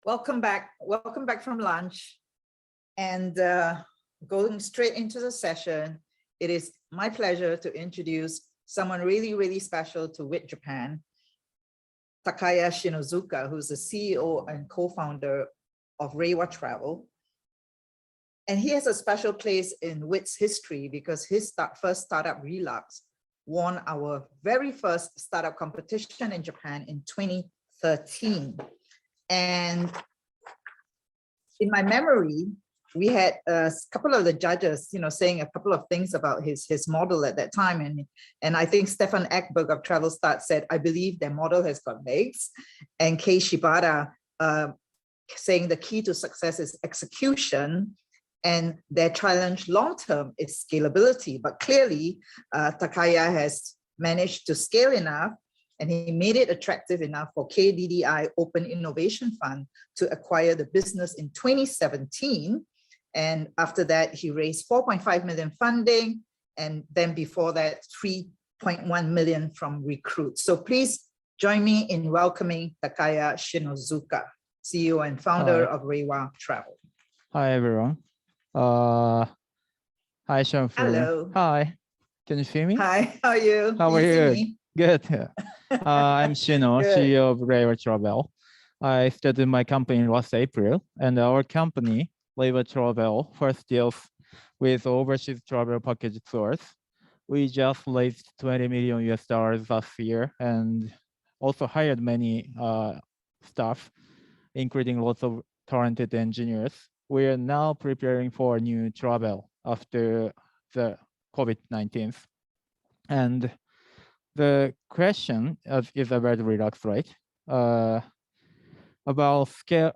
Welcome back. Welcome back from lunch. And going straight into the session, it is my pleasure to introduce someone really, really special to WiT Japan, Takaya Shinozuka, who's the CEO and co-founder of Reiwa Travel. And he has a special place in WiT's history because his first startup, Relux, won our very first startup competition in Japan in 2013. And in my memory, we had a couple of the judges, saying a couple of things about his model at that time. And I think Stefan Ekberg of Travel Start said, I believe their model has got legs. And Kei Shibata saying the key to success is execution. And their challenge long-term is scalability. But clearly, Takaya has managed to scale enough, and he made it attractive enough for KDDI Open Innovation Fund to acquire the business in 2017. And after that, he raised 4.5 million funding. And then before that, 3.1 million from recruits. So please join me in welcoming Takaya Shinozuka, CEO and founder of Reiwa Travel. Hi, everyone. Hi, Sean. Hello. Hi. Can you see me? Hi, how are you? How are you? Good. I'm Shino, CEO of Reiwa Travel. I started my company last April, and our company, Reiwa Travel, first deals with overseas travel package tours. We just raised $20 million US last year and also hired many staff, including lots of talented engineers. We are now preparing for new travel after the COVID-19. And the question is about Relux, right? About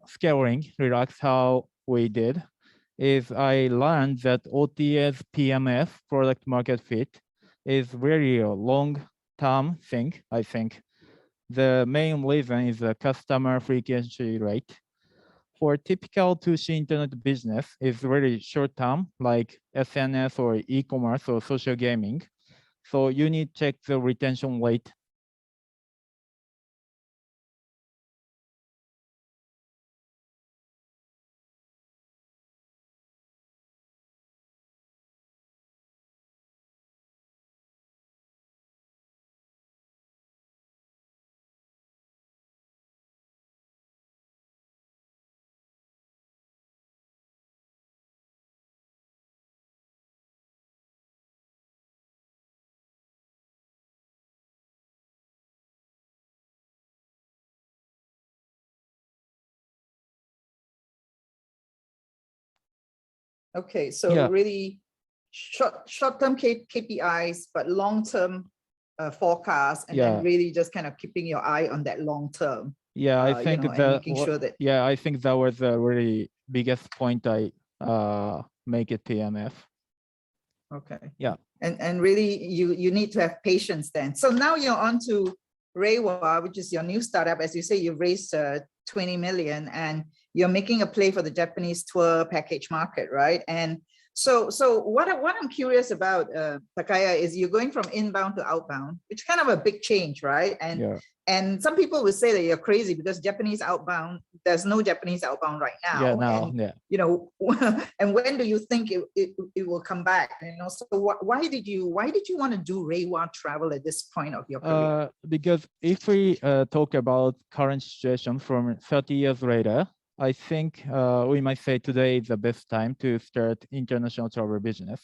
scaling Relux, how we did is I learned that OTS PMF, product market fit, is really a long-term thing, I think. The main reason is the customer frequency rate. For typical 2C internet business, it's very short-term, like SNS or e-commerce or social gaming. So you need to check the retention rate. Okay, so really short-term KPIs, but long-term forecast, and then really just kind of keeping your eye on that long-term. Yeah, I think making sure that. Yeah, I think that was the really biggest point I make it PMF. Okay. Yeah. And really, you need to have patience then. So now you're on to Reiwa, which is your new startup. As you say, you've raised 20 million, and you're making a play for the Japanese tour package market, right? And so what I'm curious about, Takaya, is you're going from inbound to outbound, which is kind of a big change, right? And some people will say that you're crazy because Japanese outbound, there's no Japanese outbound right now. And when do you think it will come back? So why did you want to do Reiwa Travel at this point of your career? Because if we talk about current situation from 30 years later, I think we might say today is the best time to start international travel business.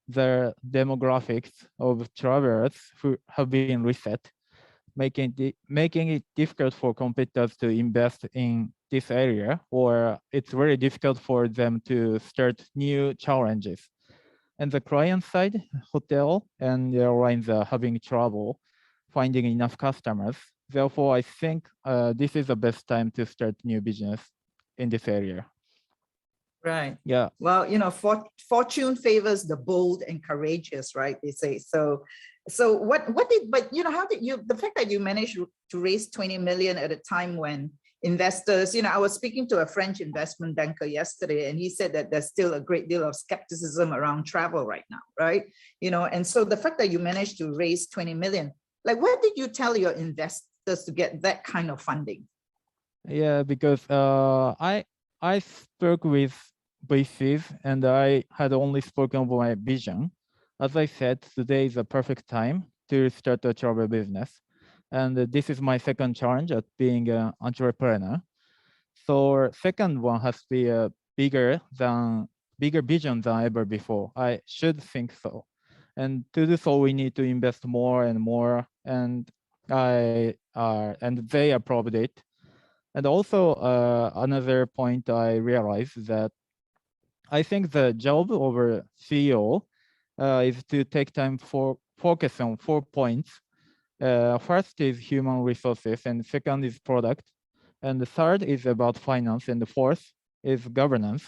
The demographics of travelers who have been reset, making it difficult for competitors to invest in this area, or it's very difficult for them to start new challenges. And the client side, hotel and airlines are having trouble finding enough customers. Therefore, I think this is the best time to start new business in this area. Right. Yeah. Well, fortune favors the bold and courageous, right? They say. So how did you, the fact that you managed to raise 20 million at a time when investors, I was speaking to a French investment banker yesterday, and he said that there's still a great deal of skepticism around travel right now, right? And so the fact that you managed to raise 20 million, like, what did you tell your investors to get that kind of funding? Yeah, because I spoke with VCs and I had only spoken about my vision. As I said, today is a perfect time to start a travel business. And this is my second challenge at being an entrepreneur. So second one has to be a bigger vision than ever before. I should think so. And to do so, we need to invest more and more. And they approved it. And also another point I realized that I think the job of a CEO is to take time for focus on 4 points. First is human resources, and second is product, and the third is about finance, and the fourth is governance.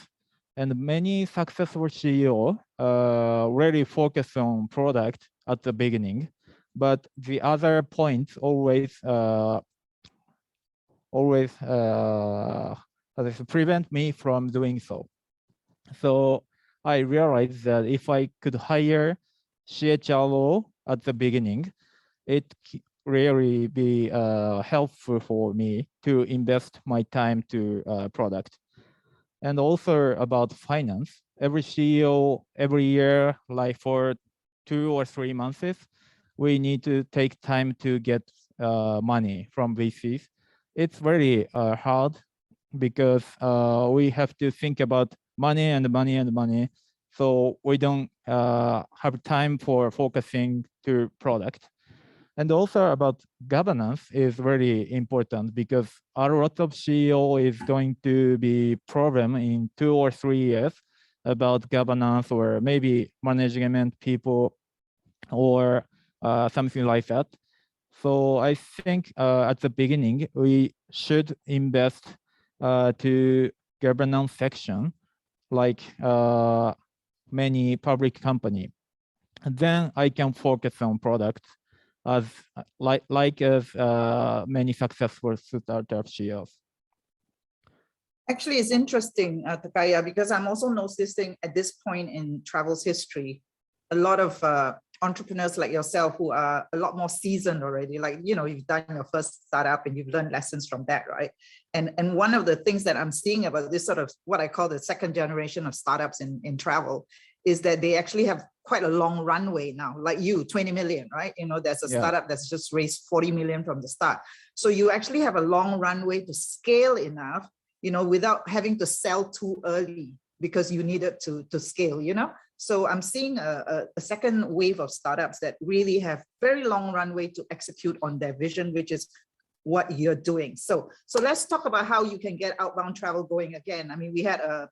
And many successful CEO really focus on product at the beginning, but the other points always prevent me from doing so. So I realized that if I could hire CHRO at the beginning, it really be helpful for me to invest my time to product. And also about finance, every CEO, every year, like for 2 or 3 months, we need to take time to get money from VCs. It's very hard because we have to think about money and money and money. So we don't have time for focusing to product. And also about governance is very important because a lot of CEO is going to be problem in 2 or 3 years about governance or maybe management people or something like that. So I think at the beginning, we should invest to governance section like many public company. Then I can focus on product as as many successful startup CEOs. Actually, it's interesting, Takaya, because I'm also noticing at this point in travel's history, a lot of entrepreneurs like yourself who are a lot more seasoned already, like, you know, you've done your first startup and you've learned lessons from that, right? And one of the things that I'm seeing about this sort of what I call the second generation of startups in travel is that they actually have quite a long runway now, like you, 20 million, right? You know, there's a startup that's just raised 40 million from the start. So you actually have a long runway to scale enough, you know, without having to sell too early because you needed to scale, you know? So I'm seeing a second wave of startups that really have very long runway to execute on their vision, which is what you're doing. So let's talk about how you can get outbound travel going again. I mean, we had a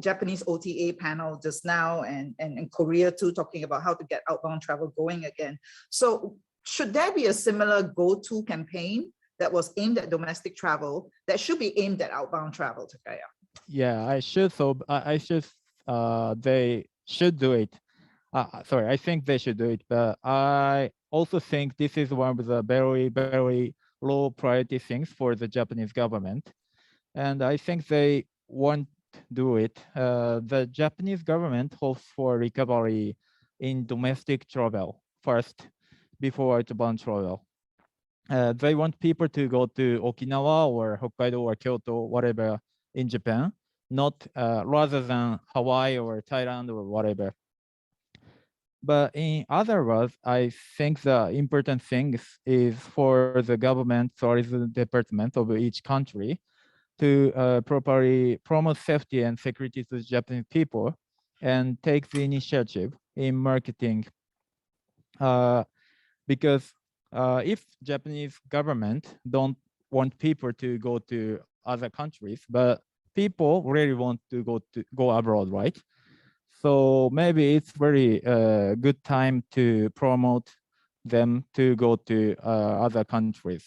Japanese OTA panel just now and Korea too, talking about how to get outbound travel going again. So should there be a similar go-to campaign that was aimed at domestic travel that should be aimed at outbound travel, Takaya? Yeah, I should. So I should. They should do it. Sorry, I think they should do it. But I also think this is one of the very low priority things for the Japanese government, and I think they won't do it. The Japanese government hopes for recovery in domestic travel first before outbound travel. They want people to go to Okinawa or Hokkaido or Kyoto, whatever, in Japan, not rather than Hawaii or Thailand or whatever. But in other words, I think the important thing is for the government or the department of each country to properly promote safety and security to Japanese people and take the initiative in marketing. Because if Japanese government don't want people to go to other countries, but people really want to go abroad, right? So maybe it's very good time to promote them to go to other countries.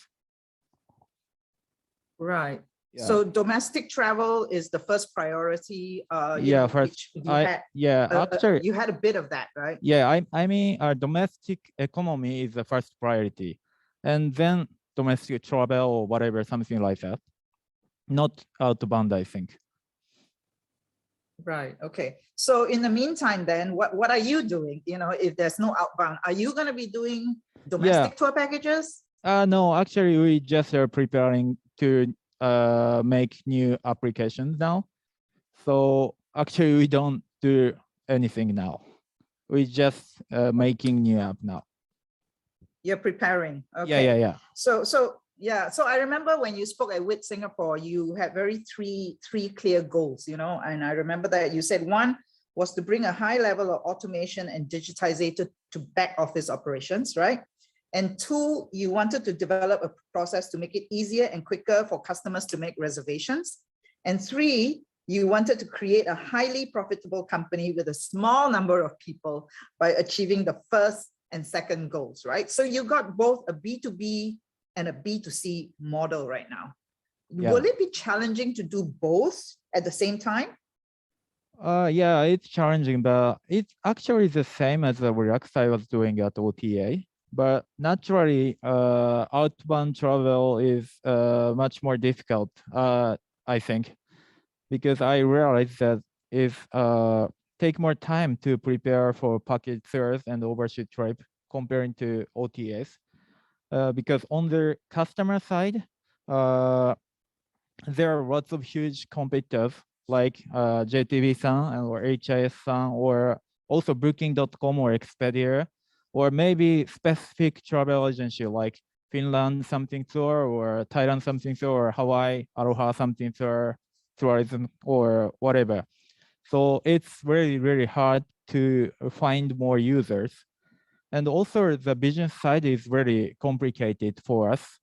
Right. Yeah. So domestic travel is the first priority. Yeah, first, actually, you had a bit of that, right? Yeah, I mean, our domestic economy is the first priority, and then domestic travel or whatever, something like that. Not outbound, I think. Right. Okay. So in the meantime, then what are you doing? You know, if there's no outbound, are you going to be doing domestic tour packages? No, actually, we just are preparing to make new applications now. So actually, we don't do anything now. We just making new app now. You're preparing. Okay. Yeah. So I remember when you spoke at WiT Singapore, you had three clear goals, and I remember that you said one was to bring a high level of automation and digitization to back office operations, right? And two, you wanted to develop a process to make it easier and quicker for customers to make reservations. And three, you wanted to create a highly profitable company with a small number of people by achieving the first and second goals, right? So you got both a B2B and a B2C model right now. Yeah. Will it be challenging to do both at the same time? Yeah, it's challenging, but it's actually the same as the Relux I was doing at OTA. But naturally, outbound travel is much more difficult, I think, because I realized that if take more time to prepare for package tours and overseas trip comparing to OTAs, because on the customer side, there are lots of huge competitors like JTB-san or HIS-san, or also Booking.com or Expedia, or maybe specific travel agency like Finland something tour or Thailand something tour or Hawaii Aloha something tour, tourism or whatever. So it's really, really hard to find more users. And also the business side is very complicated for us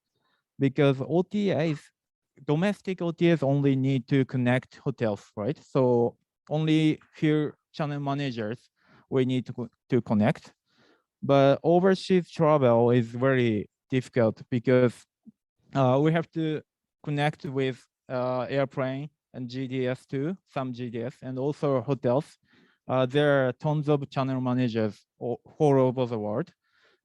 because OTAs, domestic OTAs only need to connect hotels, right? So only few channel managers we need to connect. But overseas travel is very difficult because we have to connect with airplane and GDS too, some GDS, and also hotels. There are tons of channel managers all over the world.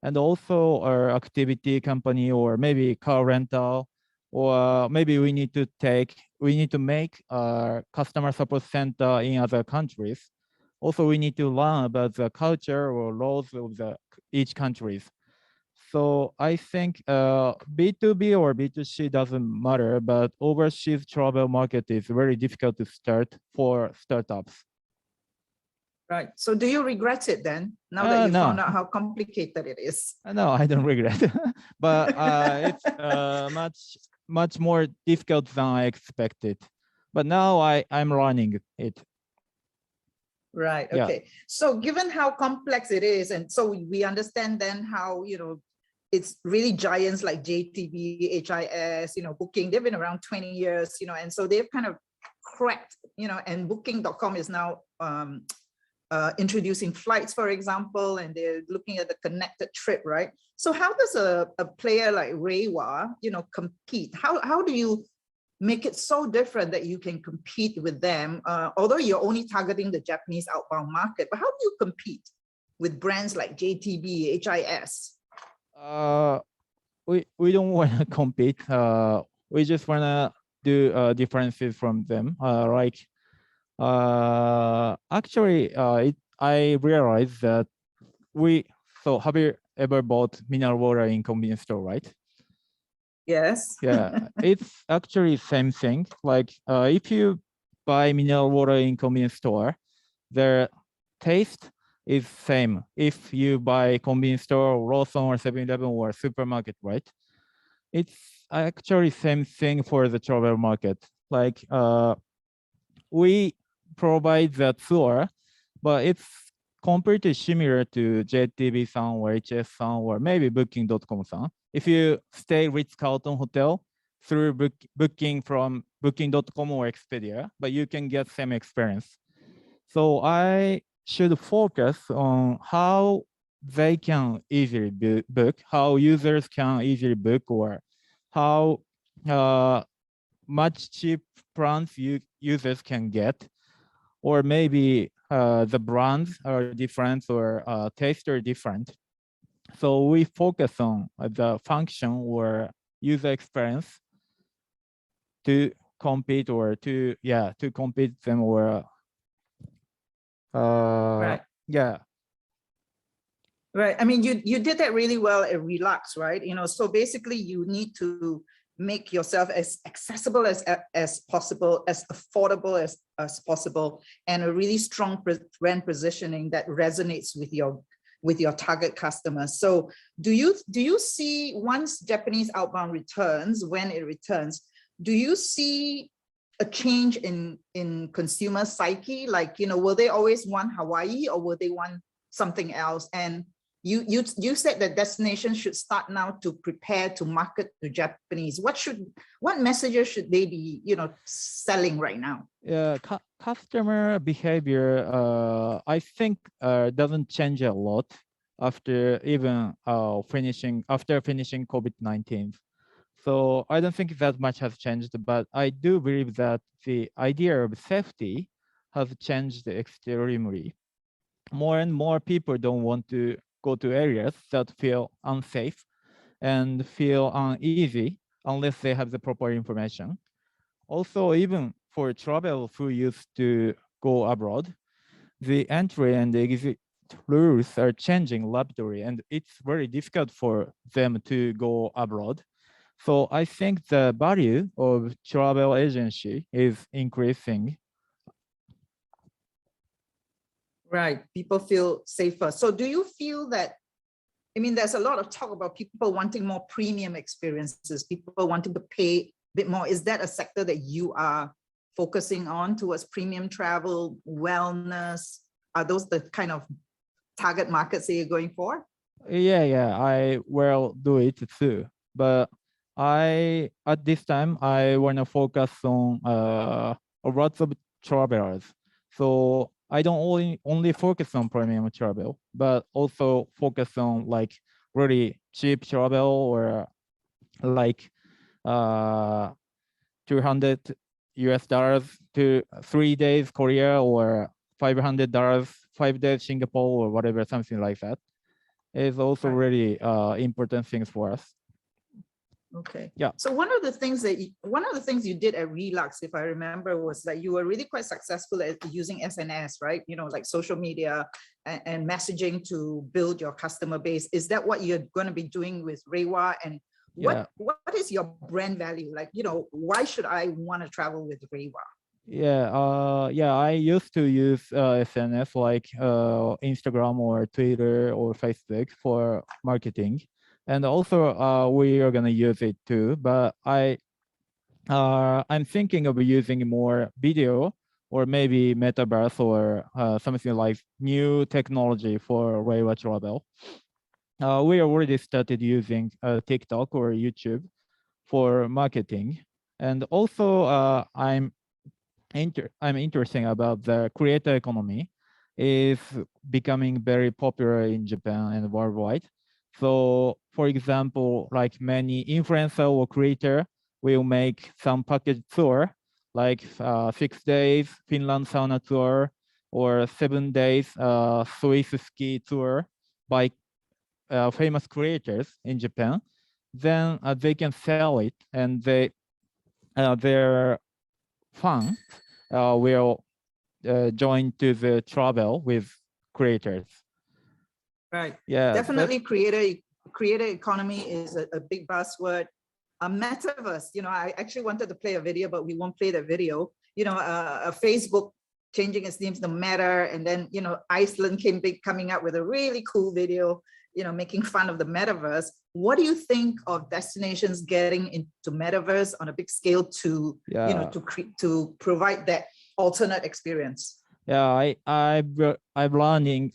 And also our activity company or maybe car rental, or maybe we need to make a customer support center in other countries. Also, we need to learn about the culture or laws of each countries. So I think B2B or B2C doesn't matter, but overseas travel market is very difficult to start for startups. Right. So do you regret it then, now that you No. found out how complicated it is? No, I don't regret it, but it's much more difficult than I expected. But now I'm learning it. Right. Yeah. Okay. So given how complex it is, and so we understand then how, it's really giants like JTB, HIS, Booking, they've been around 20 years, and so they've kind of cracked, and Booking.com is now introducing flights, for example, and they're looking at the connected trip, right? So how does a player like Reiwa, compete? How do you make it so different that you can compete with them, although you're only targeting the Japanese outbound market, but how do you compete with brands like JTB, HIS? We don't want to compete. We just want to do differences from them. Actually, I realized that so have you ever bought mineral water in convenience store, right? Yes. Yeah, it's actually same thing. Like if you buy mineral water in convenience store, their taste is same. If you buy convenience store, Lawson or 7-Eleven or supermarket, right? It's actually same thing for the travel market. Like we provide the tour, but it's completely similar to JTB-san or HS-san or maybe Booking.com-san. If you stay Ritz-Carlton Hotel through booking from Booking.com or Expedia, but you can get same experience. So I should focus on how they can easily book, how users can easily book, or how much cheap plans users can get, or maybe the brands are different or taste are different. So we focus on the function or user experience to compete or to compete them or Right. yeah. Right. I mean, you did that really well at Relux, right? So basically you need to make yourself as accessible as possible, as affordable as possible, and a really strong brand positioning that resonates with your target customers. So do you see, once Japanese outbound returns, when it returns, do you see a change in consumer psyche? Like, will they always want Hawaii, or will they want something else? And you said that destinations should start now to prepare to market to Japanese. What messages should they be, selling right now? Yeah, customer behavior, I think, doesn't change a lot after even finishing COVID-19. So I don't think that much has changed, but I do believe that the idea of safety has changed extremely. More and more people don't want to go to areas that feel unsafe and feel uneasy unless they have the proper information. Also, even for travel who used to go abroad, the entry and exit rules are changing rapidly, and it's very difficult for them to go abroad. So I think the value of travel agency is increasing. Right, people feel safer. So do you feel that, there's a lot of talk about people wanting more premium experiences, people wanting to pay a bit more. Is that a sector that you are focusing on towards premium travel, wellness? Are those the kind of target markets that you're going for? Yeah, I will do it too. But at this time, I want to focus on lots of travelers. So I don't only focus on premium travel, but also focus on like really cheap travel, or like 200 US dollars to 3 days Korea, or $500 5 days Singapore, or whatever, something like that is also really important things for us. Okay. Yeah. So one of the things you did at Relux, if I remember, was that you were really quite successful at using SNS, right? Like social media and messaging to build your customer base. Is that what you're going to be doing with Reiwa? And what is your brand value? Like, why should I want to travel with Reiwa? Yeah, I used to use SNS like Instagram or Twitter or Facebook for marketing. And also we are gonna use it too, but I'm thinking of using more video, or maybe metaverse, or something like new technology for Reiwa travel. We already started using TikTok or YouTube for marketing, and also I'm interested about the creator economy is becoming very popular in Japan and worldwide. So for example, like many influencer or creator will make some package tour, like 6 days Finland sauna tour, or 7 days Swiss ski tour by famous creators in Japan. Then they can sell it, and their fans will join to the travel with creators. Right. Yeah, definitely. Creator economy is a big buzzword. A metaverse, I actually wanted to play a video, but we won't play the video. A Facebook changing its name to Meta, and then Iceland coming up with a really cool video, making fun of the metaverse. What do you think of destinations getting into metaverse on a big scale to to provide that alternate experience? Yeah, I've learned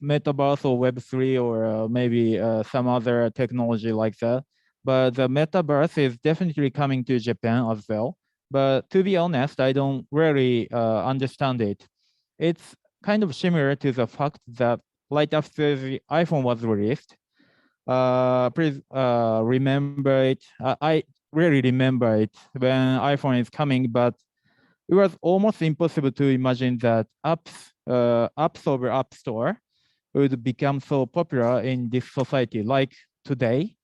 metaverse or Web3, or maybe some other technology like that. But the metaverse is definitely coming to Japan as well. But to be honest, I don't really understand it. It's kind of similar to the fact that right after the iPhone was released, please remember it. I really remember it when iPhone is coming, but it was almost impossible to imagine that apps over App Store would become so popular in this society. Like today,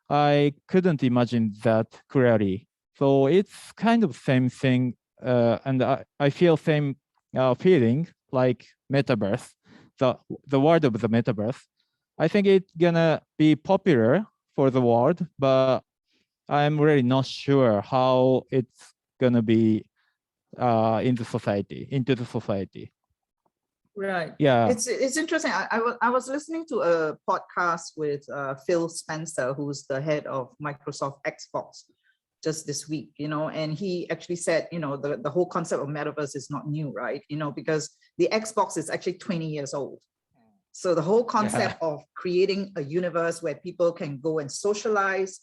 I couldn't imagine that clearly. So it's kind of same thing, and I feel same feeling like metaverse, the world of the metaverse. I think it's gonna be popular for the world, but I'm really not sure how it's gonna be into the society. Right. Yeah. It's interesting. I was listening to a podcast with Phil Spencer, who's the head of Microsoft Xbox, just this week, and he actually said, the whole concept of metaverse is not new, right? Because the Xbox is actually 20 years old. So the whole concept of creating a universe where people can go and socialize,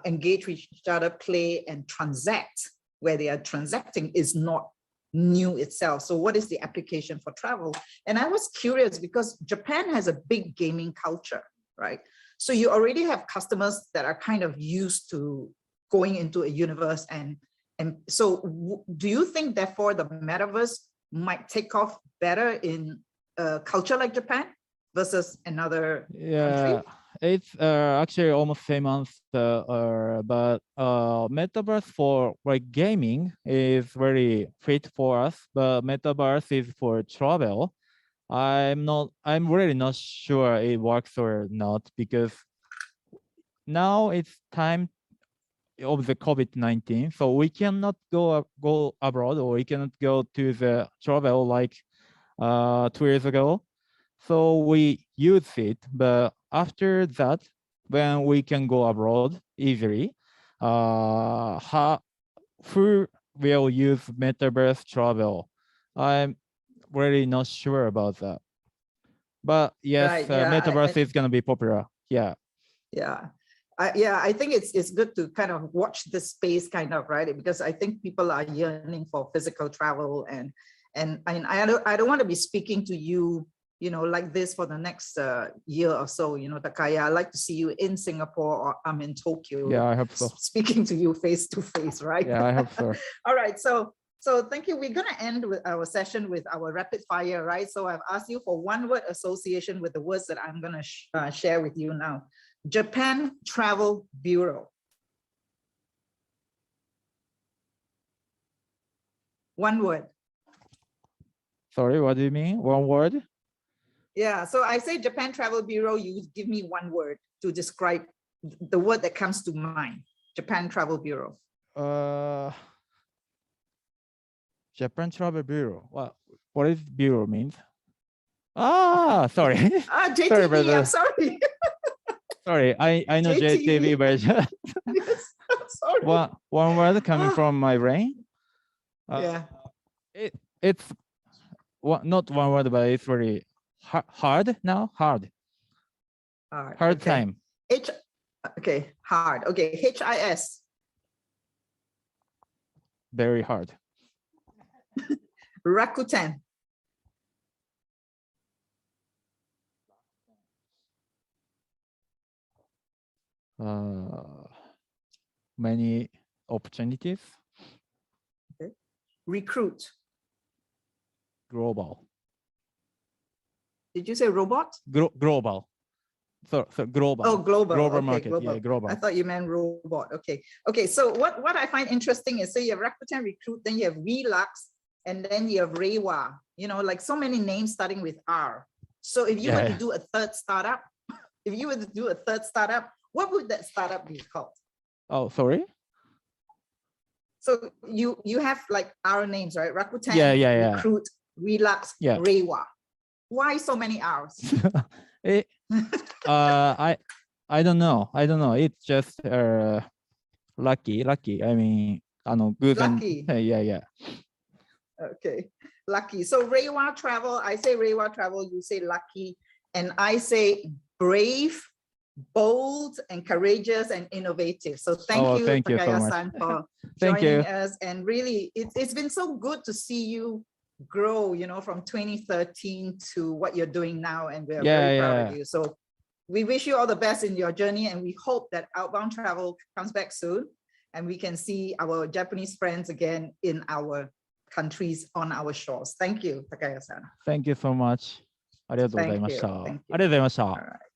engage with each other, play, and transact, where they are transacting, is not new itself. So what is the application for travel? And I was curious because Japan has a big gaming culture, right? So you already have customers that are kind of used to going into a universe. And so do you think therefore the metaverse might take off better in a culture like Japan versus another country? It's actually almost same answer, but metaverse for like gaming is very fit for us, but metaverse is for travel. I'm really not sure it works or not, because now it's time of the COVID-19, so we cannot go abroad, or we cannot go to the travel like 2 years ago. So we use it, but after that, when we can go abroad easily, who will use metaverse travel? I'm really not sure about that. But yes, Right, yeah, metaverse is gonna be popular. Yeah. Yeah. I think it's good to kind of watch this space kind of, right? Because I think people are yearning for physical travel, and I don't want to be speaking to you, like this for the next year or so, Takaya. I like to see you in Singapore, or I'm in Tokyo. Yeah, I hope so. Speaking to you face to face, right? Yeah, I hope so. All right, so thank you. We're gonna end with our session with our rapid fire, right? So I've asked you for one word association with the words that I'm gonna share with you now. Japan Travel Bureau. One word. Sorry, what do you mean? One word? Yeah, so I say Japan Travel Bureau, you give me one word to describe the word that comes to mind. Japan Travel Bureau. Japan Travel Bureau. What is bureau means? Sorry. JTB, sorry, I'm sorry. Sorry, I know JTB version. Yes, I'm sorry. One word coming from my brain. Yeah. It's not one word, but it's very hard now. Hard okay. Time. Okay, hard. Okay, HIS. Very hard. Rakuten. Many opportunities. Okay. Recruit. Global. Did you say robot? Global. So global. Oh, global. Global Okay, market. global. Yeah, global. I thought you meant robot. Okay. Okay. So what I find interesting is, so you have Rakuten, Recruit, then you have Relux, and then you have Reiwa. Like so many names starting with R. So if you were to do a third startup, what would that startup be called? Oh, sorry. So you have like our names, right? Rakuten, Recruit, Relux, Reiwa. Why so many R's? I don't know. It's just lucky. I mean, good. Lucky. Yeah. Okay, lucky. So Reiwa Travel, I say Reiwa Travel, you say lucky, and I say brave, bold, and courageous, and innovative. So thank you, Takaya-san, for joining us. And really, it's been so good to see you grow, from 2013 to what you're doing now, and we're very proud of you. So we wish you all the best in your journey, and we hope that Outbound Travel comes back soon, and we can see our Japanese friends again in our countries, on our shores. Thank you, Takaya-san. Thank you so much. ありがとうございました。Thank you.ありがとうございました。All right.